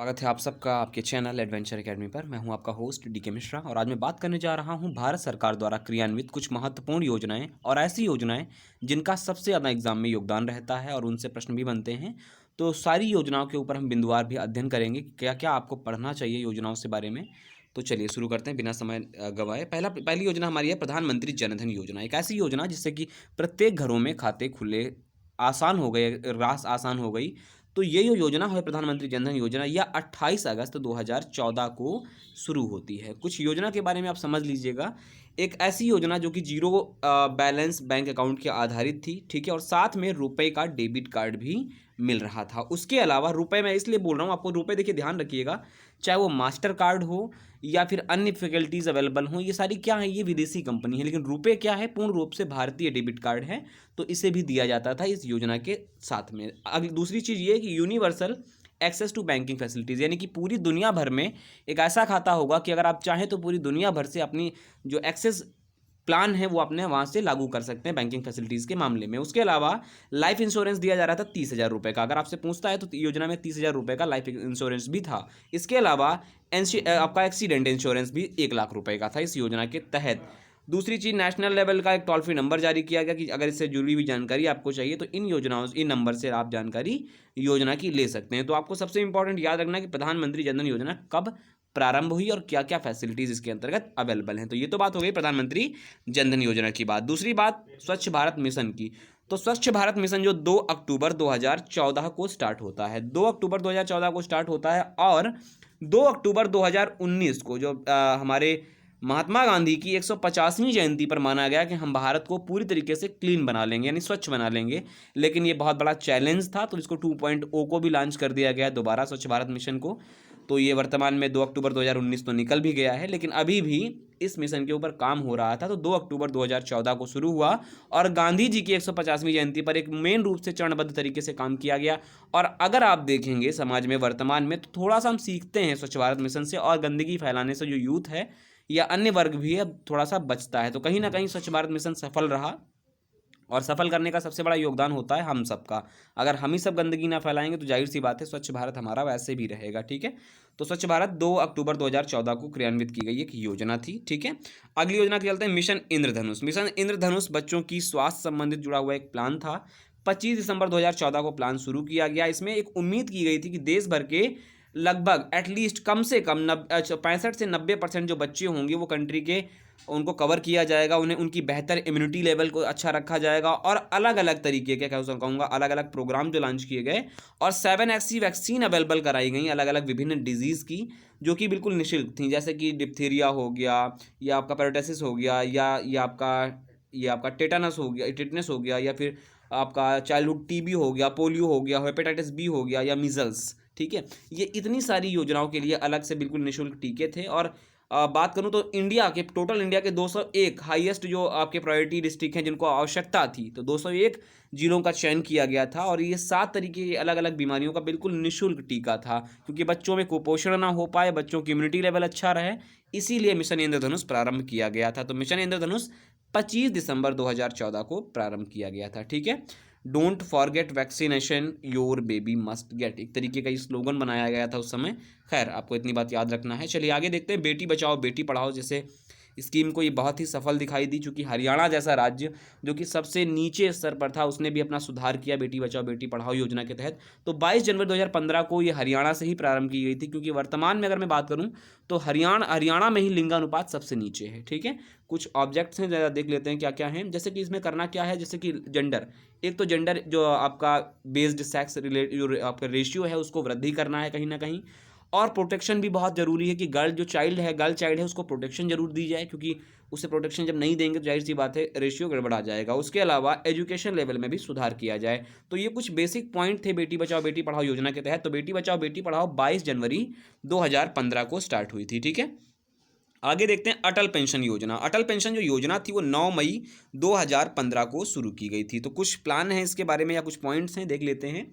स्वागत है आप सबका आपके चैनल एडवेंचर एकेडमी पर। मैं हूं आपका होस्ट डीके मिश्रा और आज मैं बात करने जा रहा हूं भारत सरकार द्वारा क्रियान्वित कुछ महत्वपूर्ण योजनाएं और ऐसी योजनाएं जिनका सबसे ज़्यादा एग्जाम में योगदान रहता है और उनसे प्रश्न भी बनते हैं। तो सारी योजनाओं के ऊपर हम बिंदुवार भी अध्ययन करेंगे कि क्या क्या आपको पढ़ना चाहिए योजनाओं से बारे में। तो चलिए शुरू करते हैं बिना समय गंवाए। पहली योजना हमारी है प्रधानमंत्री जनधन योजना। एक ऐसी योजना जिससे कि प्रत्येक घरों में खाते खुले आसान हो गए, रास आसान हो गई। तो ये जो योजना है प्रधानमंत्री जनधन योजना, यह 28 अगस्त 2014 को शुरू होती है। कुछ योजना के बारे में आप समझ लीजिएगा। एक ऐसी योजना जो कि जीरो बैलेंस बैंक अकाउंट के आधारित थी, ठीक है, और साथ में रुपए का डेबिट कार्ड भी मिल रहा था। उसके अलावा रुपए, मैं इसलिए बोल रहा हूँ आपको, रुपए देखिए ध्यान रखिएगा, चाहे वो मास्टर कार्ड हो या फिर अन्य फैकल्टीज अवेलेबल हों, ये सारी क्या है, ये विदेशी कंपनी है, लेकिन रुपए क्या है, पूर्ण रूप से भारतीय डेबिट कार्ड है। तो इसे भी दिया जाता था इस योजना के साथ में। अगली दूसरी चीज़ ये है कि universal access to banking facilities, यानी कि पूरी दुनिया भर में एक ऐसा खाता होगा कि अगर आप चाहें तो पूरी दुनिया भर से अपनी जो एक्सेस प्लान है वो अपने वहाँ से लागू कर सकते हैं बैंकिंग फैसिलिटीज़ के मामले में। उसके अलावा लाइफ इंश्योरेंस दिया जा रहा था 30,000 रुपये का। अगर आपसे पूछता है तो योजना में 30,000 रुपये का लाइफ इंश्योरेंस भी था। इसके अलावा आपका एक्सीडेंट इंश्योरेंस भी 1,00,000 रुपये का था इस योजना के तहत। दूसरी चीज़, नेशनल लेवल का एक टोल फ्री नंबर जारी किया गया कि अगर इससे जुड़ी हुई जानकारी आपको चाहिए तो इन नंबर से आप जानकारी योजना की ले सकते हैं। तो आपको सबसे इंपॉर्टेंट याद रखना कि प्रधानमंत्री जनधन योजना कब प्रारंभ हुई और क्या क्या फैसिलिटीज़ इसके अंतर्गत अवेलेबल हैं। तो ये तो बात हो गई प्रधानमंत्री जनधन योजना की बात। दूसरी बात स्वच्छ भारत मिशन की। तो स्वच्छ भारत मिशन जो 2 अक्टूबर 2014 को स्टार्ट होता है, 2 अक्टूबर 2014 को स्टार्ट होता है और 2 अक्टूबर 2019 को जो हमारे महात्मा गांधी की 150वीं जयंती पर माना गया कि हम भारत को पूरी तरीके से क्लीन बना लेंगे, यानी स्वच्छ बना लेंगे। लेकिन ये बहुत बड़ा चैलेंज था, तो इसको 2.0 को भी लॉन्च कर दिया गया दोबारा स्वच्छ भारत मिशन को। तो ये वर्तमान में 2 अक्टूबर 2019 तो निकल भी गया है, लेकिन अभी भी इस मिशन के ऊपर काम हो रहा था। तो 2 अक्टूबर 2014 को शुरू हुआ और गांधी जी की 150वीं जयंती पर एक मेन रूप से चरणबद्ध तरीके से काम किया गया। और अगर आप देखेंगे समाज में वर्तमान में, तो थोड़ा सा हम सीखते हैं स्वच्छ भारत मिशन से, और गंदगी फैलाने से जो यूथ है या अन्य वर्ग भी है थोड़ा सा बचता है। तो कहीं ना कहीं स्वच्छ भारत मिशन सफल रहा, और सफल करने का सबसे बड़ा योगदान होता है हम सबका। अगर हम ही सब गंदगी ना फैलाएंगे तो जाहिर सी बात है स्वच्छ भारत हमारा वैसे भी रहेगा, ठीक है। तो स्वच्छ भारत 2 अक्टूबर 2014 को क्रियान्वित की गई एक योजना थी, ठीक है। अगली योजना की चलते हैं मिशन इंद्रधनुष। मिशन इंद्रधनुष बच्चों की स्वास्थ्य संबंधित जुड़ा हुआ एक प्लान था। 25 दिसंबर 2014 को प्लान शुरू किया गया। इसमें एक उम्मीद की गई थी कि देश भर के लगभग एटलीस्ट कम से कम 65 से 90% जो बच्चे होंगे वो कंट्री के, उनको कवर किया जाएगा, उन्हें उनकी बेहतर इम्यूनिटी लेवल को अच्छा रखा जाएगा, और अलग अलग तरीके के, क्या कहूँगा, अलग अलग प्रोग्राम जो लॉन्च किए गए, और 7 वैक्सीन अवेलेबल कराई गई अलग अलग विभिन्न डिजीज़ की, जो कि बिल्कुल निःशुल्क थी, जैसे कि डिप्थीरिया हो गया, या आपका पेरोटेसिस हो गया, या ये आपका टेटनस हो गया, या फिर आपका चाइल्डहुड टीबी हो गया, पोलियो हो गया, हेपेटाइटिस बी हो गया, या मीजल्स, ठीक है। ये इतनी सारी योजनाओं के लिए अलग से बिल्कुल निःशुल्क टीके थे। और बात करूं तो इंडिया के 201 हाईएस्ट जो आपके प्रायोरिटी डिस्ट्रिक्ट हैं जिनको आवश्यकता थी, तो 201 जिलों का चयन किया गया था, और ये 7 तरीके की अलग अलग बीमारियों का बिल्कुल निःशुल्क टीका था, क्योंकि बच्चों में कुपोषण ना हो पाए, बच्चों की इम्यूनिटी लेवल अच्छा रहे, इसीलिए मिशन इंद्रधनुष प्रारंभ किया गया था। तो मिशन इंद्रधनुष 25 दिसंबर 2014 को प्रारंभ किया गया था, ठीक है। Don't forget vaccination, your baby must get, एक तरीके का ये स्लोगन बनाया गया था उस समय। खैर, आपको इतनी बात याद रखना है। चलिए आगे देखते हैं। बेटी बचाओ बेटी पढ़ाओ जैसे स्कीम को ये बहुत ही सफल दिखाई दी, चूँकि हरियाणा जैसा राज्य जो कि सबसे नीचे स्तर पर था, उसने भी अपना सुधार किया बेटी बचाओ बेटी पढ़ाओ योजना के तहत। तो 22 जनवरी 2015 को ये हरियाणा से ही प्रारंभ की गई थी, क्योंकि वर्तमान में अगर मैं बात करूँ तो हरियाणा में ही लिंगानुपात सबसे नीचे है, ठीक है। कुछ ऑब्जेक्ट्स हैं, ज़रा देख लेते हैं क्या क्या हैं। जैसे कि इसमें करना क्या है, जैसे कि जेंडर, एक तो जेंडर जो आपका बेस्ड सेक्स रिलेट जो आपका रेशियो है उसको वृद्धि करना है कहीं ना कहीं, और प्रोटेक्शन भी बहुत ज़रूरी है कि गर्ल चाइल्ड है उसको प्रोटेक्शन जरूर दी जाए, क्योंकि उसे प्रोटेक्शन जब नहीं देंगे तो जाहिर सी बात है रेशियो गड़बड़ा जाएगा। उसके अलावा एजुकेशन लेवल में भी सुधार किया जाए। तो ये कुछ बेसिक पॉइंट थे बेटी बचाओ बेटी पढ़ाओ योजना के तहत। तो बेटी बचाओ बेटी पढ़ाओ 22 जनवरी 2015 को स्टार्ट हुई थी, ठीक है। आगे देखते हैं अटल पेंशन योजना। अटल पेंशन जो योजना थी वो 9 मई 2015 को शुरू की गई थी। तो कुछ प्लान है इसके बारे में या कुछ पॉइंट्स हैं, देख लेते हैं।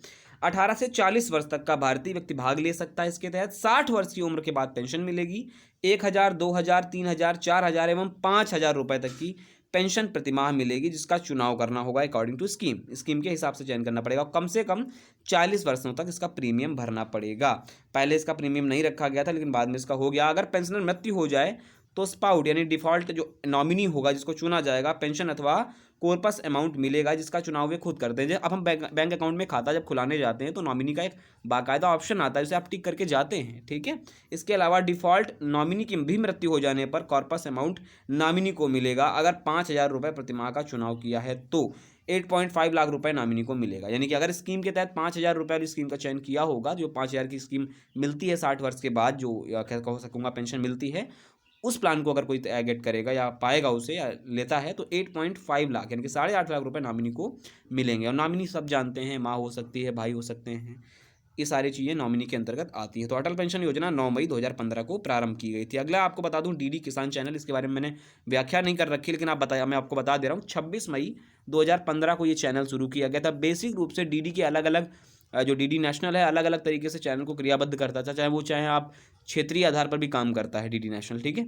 18 से 40 वर्ष तक का भारतीय व्यक्ति भाग ले सकता है इसके तहत। 60 वर्ष की उम्र के बाद पेंशन मिलेगी। 1,000, 2,000, 3,000, 4,000 एवं 5,000 रुपये तक की पेंशन प्रतिमाह मिलेगी, जिसका चुनाव करना होगा अकॉर्डिंग टू स्कीम के हिसाब से चयन करना पड़ेगा। कम से कम 40 वर्षों तक इसका प्रीमियम भरना पड़ेगा। पहले इसका प्रीमियम नहीं रखा गया था, लेकिन बाद में इसका हो गया। अगर पेंशनर मृत्यु हो जाए तो स्पाउट यानी डिफॉल्ट जो नॉमिनी होगा जिसको चुना जाएगा, पेंशन अथवा कॉर्पस अमाउंट मिलेगा, जिसका चुनाव वे खुद करते हैं। अब हम बैंक अकाउंट में खाता जब खुलाने जाते हैं तो नॉमिनी का एक बाकायदा ऑप्शन आता है, जिसे आप टिक करके जाते हैं, ठीक है। इसके अलावा डिफॉल्ट नॉमिनी की भी मृत्यु हो जाने पर कॉर्पस अमाउंट नॉमिनी को मिलेगा। अगर 5,000 रुपये प्रतिमाह का चुनाव किया है तो 8.5 लाख रुपए नॉमिनी को मिलेगा। यानी कि अगर स्कीम के तहत 5,000 रुपये वाली स्कीम का चयन किया होगा, जो 5,000 की स्कीम मिलती है 60 वर्ष के बाद, जो कह सकूँगा पेंशन मिलती है, उस प्लान को अगर कोई गेट करेगा या पाएगा उसे या लेता है, तो 8.5 लाख यानी कि 8.5 लाख रुपए नॉमिनी को मिलेंगे। और नॉमिनी सब जानते हैं, माँ हो सकती है, भाई हो सकते हैं, ये सारी चीज़ें नॉमिनी के अंतर्गत आती हैं। तो अटल पेंशन योजना 9 मई 2015 को प्रारंभ की गई थी। अगला आपको बता दूं डीडी किसान चैनल, इसके बारे में मैंने व्याख्या नहीं कर रखी, लेकिन मैं आपको बता दे रहा हूँ 26 मई 2015 को ये चैनल शुरू किया गया था। बेसिक रूप से डीडी के अलग अलग जो डीडी नेशनल है अलग अलग तरीके से चैनल को क्रियाबद्ध करता था, चाहे आप क्षेत्रीय आधार पर भी काम करता है डीडी नेशनल, ठीक है।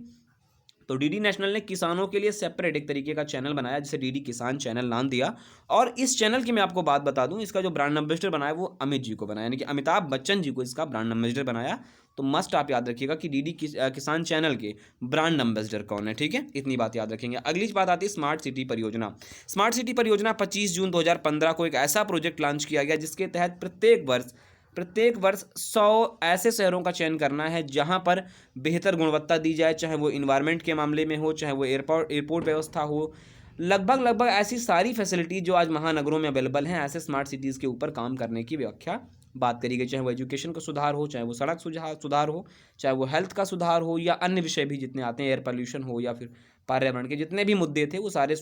तो डीडी नेशनल ने किसानों के लिए सेपरेट एक तरीके का चैनल बनाया, जिसे डीडी किसान चैनल नाम दिया। और इस चैनल की मैं आपको बात बता दूं, इसका जो ब्रांड एम्बेसडर बनाया वो अमित जी को बनाया, यानी कि अमिताभ बच्चन जी को इसका ब्रांड एम्बेसडर बनाया। तो मस्ट आप याद रखिएगा कि डीडी किसान चैनल के ब्रांड एम्बेसडर कौन है, ठीक है, इतनी बात याद रखेंगे। अगली बात आती है स्मार्ट सिटी परियोजना। स्मार्ट सिटी परियोजना 25 जून 2015 को एक ऐसा प्रोजेक्ट लॉन्च किया गया जिसके तहत प्रत्येक वर्ष 100 ऐसे शहरों का चयन करना है जहां पर बेहतर गुणवत्ता दी जाए, चाहे वो इन्वायरमेंट के मामले में हो, चाहे वो एयरपोर्ट व्यवस्था हो। लगभग ऐसी सारी फैसिलिटी जो आज महानगरों में अवेलेबल हैं, ऐसे स्मार्ट सिटीज़ के ऊपर काम करने की व्याख्या बात करी गई। चाहे वो एजुकेशन का सुधार हो, चाहे वो सड़क सुधार हो, चाहे वो हेल्थ का सुधार हो, या अन्य विषय भी जितने आते हैं, एयर पॉल्यूशन हो या फिर पर्यावरण के जितने भी मुद्दे थे, वो सारे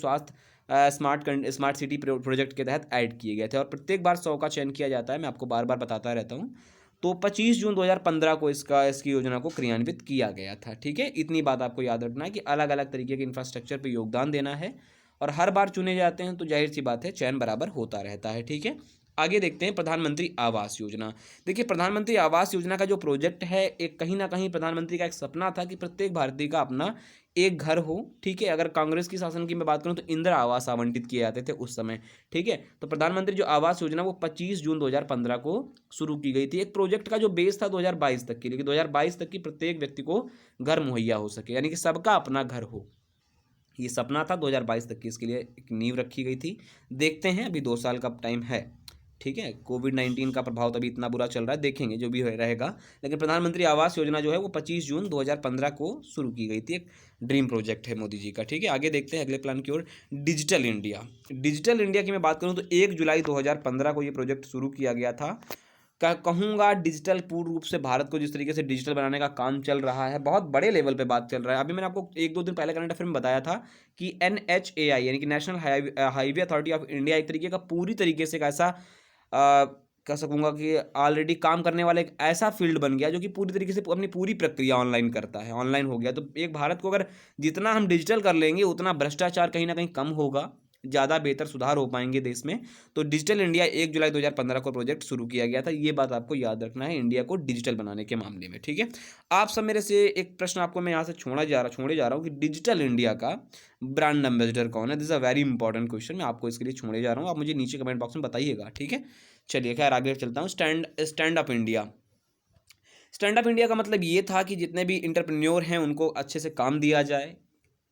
स्मार्ट सिटी प्रोजेक्ट के तहत ऐड किए गए थे। और प्रत्येक बार 100 का चयन किया जाता है, मैं आपको बार बार बताता रहता हूँ। तो 25 जून 2015 को इसकी योजना को क्रियान्वित किया गया था, ठीक है। इतनी बात आपको याद रखना है कि अलग अलग तरीके के इंफ्रास्ट्रक्चर पर योगदान देना है, और हर बार चुने जाते हैं तो जाहिर सी बात है चयन बराबर होता रहता है, ठीक है। आगे देखते हैं प्रधानमंत्री आवास योजना। देखिए, प्रधानमंत्री आवास योजना का जो प्रोजेक्ट है, एक कहीं ना कहीं प्रधानमंत्री का एक सपना था कि प्रत्येक भारतीय का अपना एक घर हो, ठीक है। अगर कांग्रेस की शासन की मैं बात करूं तो इंदिरा आवास आवंटित किए जाते थे उस समय, ठीक है। तो प्रधानमंत्री जो आवास योजना वो 25 जून 2015 को शुरू की गई थी। एक प्रोजेक्ट का जो बेस था 2022 तक की, लेकिन 2022 तक की प्रत्येक व्यक्ति को घर मुहैया हो सके, यानी कि सबका अपना घर हो, ये सपना था। 2022 तक की इसके लिए एक नींव रखी गई थी। देखते हैं, अभी 2 साल का टाइम है, ठीक है। कोविड-19 का प्रभाव तभी इतना बुरा चल रहा है, देखेंगे जो भी रहेगा। लेकिन प्रधानमंत्री आवास योजना जो है वो 25 जून 2015 को शुरू की गई थी। एक ड्रीम प्रोजेक्ट है मोदी जी का, ठीक है। आगे देखते हैं अगले प्लान की ओर, डिजिटल इंडिया की मैं बात करूँ तो 1 जुलाई 2015 को ये प्रोजेक्ट शुरू किया गया था। कहूँगा डिजिटल पूर्ण रूप से भारत को जिस तरीके से डिजिटल बनाने का काम चल रहा है, बहुत बड़े लेवल पे बात चल रहा है। अभी मैंने आपको 1-2 दिन पहले करंट अफेयर में बताया था कि NHAI यानी कि national highway authority of India एक तरीके का पूरी तरीके से एक ऐसा कह सकूँगा कि ऑलरेडी काम करने वाला एक ऐसा फील्ड बन गया जो कि पूरी तरीके से अपनी पूरी प्रक्रिया ऑनलाइन करता है, ऑनलाइन हो गया। तो एक भारत को अगर जितना हम डिजिटल कर लेंगे उतना भ्रष्टाचार कहीं ना कहीं कम होगा, ज़्यादा बेहतर सुधार हो पाएंगे देश में। तो डिजिटल इंडिया 1 जुलाई 2015 को प्रोजेक्ट शुरू किया गया था। ये बात आपको याद रखना है इंडिया को डिजिटल बनाने के मामले में, ठीक है। आप सब मेरे से एक प्रश्न आपको मैं यहाँ से छोड़े जा रहा हूँ कि डिजिटल इंडिया का ब्रांड एम्बेसडर कौन है। This is a very important question, मैं आपको इसके लिए छोड़े जा रहा हूँ, आप मुझे नीचे कमेंट बॉक्स में बताइएगा, ठीक है। चलिए खैर आगे चलता हूँ। Stand up India. Stand up India का मतलब ये था कि जितने भी इंटरप्रेन्योर हैं उनको अच्छे से काम दिया जाए,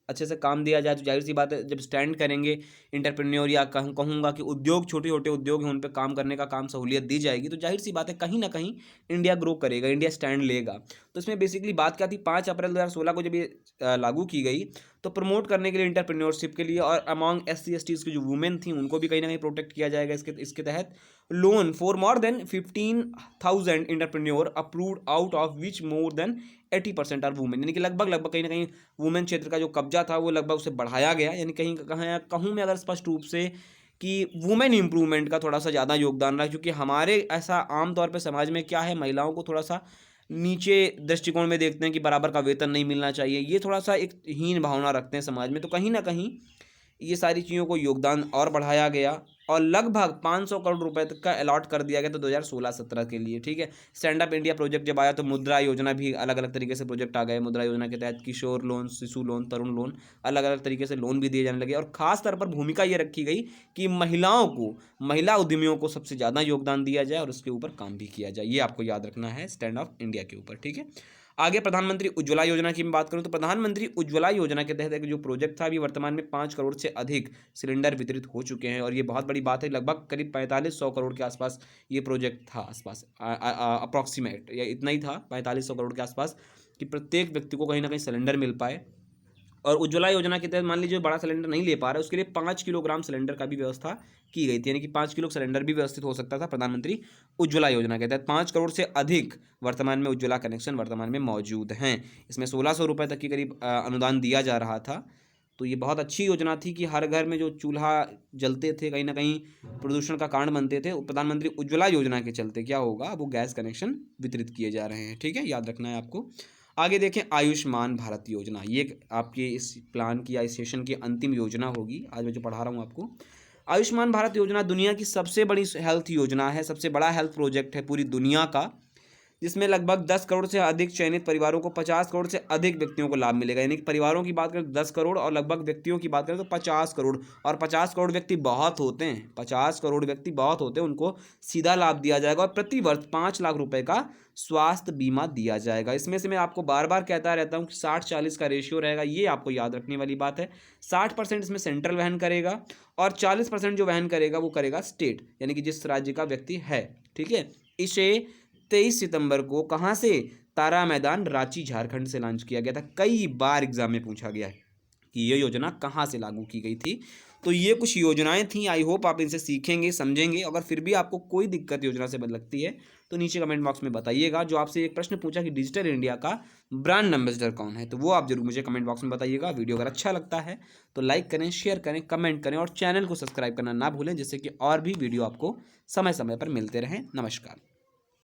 तो जाहिर सी बात है जब स्टैंड करेंगे इंटरप्रेन्योर, या कहूँगा कि उद्योग, छोटे छोटे उद्योग हैं, उन पर काम करने का काम सहूलियत दी जाएगी, तो जाहिर सी बात है कहीं ना कहीं इंडिया ग्रो करेगा, इंडिया स्टैंड लेगा। तो इसमें बेसिकली बात क्या थी, 5 अप्रैल 2016 को जब ये लागू की गई तो प्रमोट करने के लिए इंटरप्रेन्योरशिप के लिए और अमॉन्ग SC/STs की जो वुमेन थी उनको भी कहीं ना कहीं प्रोटेक्ट किया जाएगा। इसके तहत loan for more than 15,000 entrepreneur approved, out of which more than 80% are women, यानी कि लगभग कहीं ना कहीं वुमेन क्षेत्र का जो कब्जा था वो लगभग उसे बढ़ाया गया। यानी कहीं कहूँ मैं अगर स्पष्ट रूप से कि वुमेन इंप्रूवमेंट का थोड़ा सा ज़्यादा योगदान रहा, क्योंकि हमारे ऐसा आमतौर पर समाज में क्या है, महिलाओं को थोड़ा सा नीचे दृष्टिकोण में देखते हैं कि बराबर का वेतन नहीं मिलना चाहिए, ये थोड़ा सा एक हीन भावना रखते हैं समाज में। तो कहीं ना कहीं ये सारी चीज़ों को योगदान और बढ़ाया गया, और लगभग 500 करोड़ रुपए तक का अलॉट कर दिया गया था 2016-17 के लिए, ठीक है। स्टैंड अप इंडिया प्रोजेक्ट जब आया तो मुद्रा योजना भी अलग अलग तरीके से प्रोजेक्ट आ गए। मुद्रा योजना के तहत किशोर लोन, शिशु लोन, तरुण लोन, अलग अलग तरीके से लोन भी दिए जाने लगे और खास तौर पर भूमिका ये रखी गई कि महिलाओं को, महिला उद्यमियों को सबसे ज़्यादा योगदान दिया जाए और उसके ऊपर काम भी किया जाए। ये आपको याद रखना है स्टैंड अप इंडिया के ऊपर, ठीक है। आगे प्रधानमंत्री उज्ज्वला योजना की मैं बात करूं तो प्रधानमंत्री उज्ज्वला योजना के तहत एक जो प्रोजेक्ट था अभी वर्तमान में 5 करोड़ से अधिक सिलेंडर वितरित हो चुके हैं और ये बहुत बड़ी बात है। लगभग करीब 4500 करोड़ के आसपास ये प्रोजेक्ट था, आसपास अप्रॉक्सीमेट या इतना ही था, 4500 करोड़ के आसपास, कि प्रत्येक व्यक्ति को कहीं ना कहीं सिलेंडर मिल पाए। और उज्ज्वला योजना के तहत मान लीजिए बड़ा सिलेंडर नहीं ले पा रहा है उसके लिए 5 किलोग्राम सिलेंडर का भी व्यवस्था की गई थी, यानी कि 5 किलो सिलेंडर भी व्यवस्थित हो सकता था प्रधानमंत्री उज्ज्वला योजना के तहत। 5 करोड़ से अधिक वर्तमान में उज्ज्वला कनेक्शन वर्तमान में मौजूद हैं। इसमें 1600 रुपये तक की करीब अनुदान दिया जा रहा था। तो ये बहुत अच्छी योजना थी कि हर घर में जो चूल्हा जलते थे कहीं ना कहीं प्रदूषण का कारण बनते थे, प्रधानमंत्री उज्ज्वला योजना के चलते क्या होगा, वो गैस कनेक्शन वितरित किए जा रहे हैं, ठीक है, याद रखना है आपको। आगे देखें आयुष्मान भारत योजना, ये आपके इस प्लान की या इस सेशन की अंतिम योजना होगी आज मैं जो पढ़ा रहा हूँ आपको। आयुष्मान भारत योजना दुनिया की सबसे बड़ी हेल्थ योजना है, सबसे बड़ा हेल्थ प्रोजेक्ट है पूरी दुनिया का, जिसमें लगभग 10 करोड़ से अधिक चयनित परिवारों को 50 करोड़ से अधिक व्यक्तियों को लाभ मिलेगा। यानी कि परिवारों की बात करें तो 10 करोड़ और लगभग व्यक्तियों की बात करें तो 50 करोड़, और 50 करोड़ व्यक्ति बहुत होते हैं, 50 करोड़ व्यक्ति बहुत होते हैं, उनको सीधा लाभ दिया जाएगा और प्रति वर्ष 5 लाख रुपए का स्वास्थ्य बीमा दिया जाएगा। इसमें से मैं आपको बार बार कहता रहता हूँ कि 60-40 का रेशियो रहेगा, ये आपको याद रखने वाली बात है। 60% इसमें सेंट्रल वहन करेगा और 40% जो वहन करेगा वो करेगा स्टेट, यानी कि जिस राज्य का व्यक्ति है, ठीक है। इसे 23 सितंबर को कहाँ से, तारा मैदान रांची झारखंड से लॉन्च किया गया था। कई बार एग्जाम में पूछा गया है कि ये योजना कहाँ से लागू की गई थी। तो ये कुछ योजनाएं थी, आई होप आप इनसे सीखेंगे, समझेंगे। अगर फिर भी आपको कोई दिक्कत योजना से लगती है तो नीचे कमेंट बॉक्स में बताइएगा। जो आपसे एक प्रश्न पूछा कि डिजिटल इंडिया का ब्रांड एम्बेसडर कौन है, तो वो आप जरूर मुझे कमेंट बॉक्स में बताइएगा। वीडियो अगर अच्छा लगता है तो लाइक करें, शेयर करें, कमेंट करें और चैनल को सब्सक्राइब करना ना भूलें, जिससे कि और भी वीडियो आपको समय समय पर मिलते रहें। नमस्कार।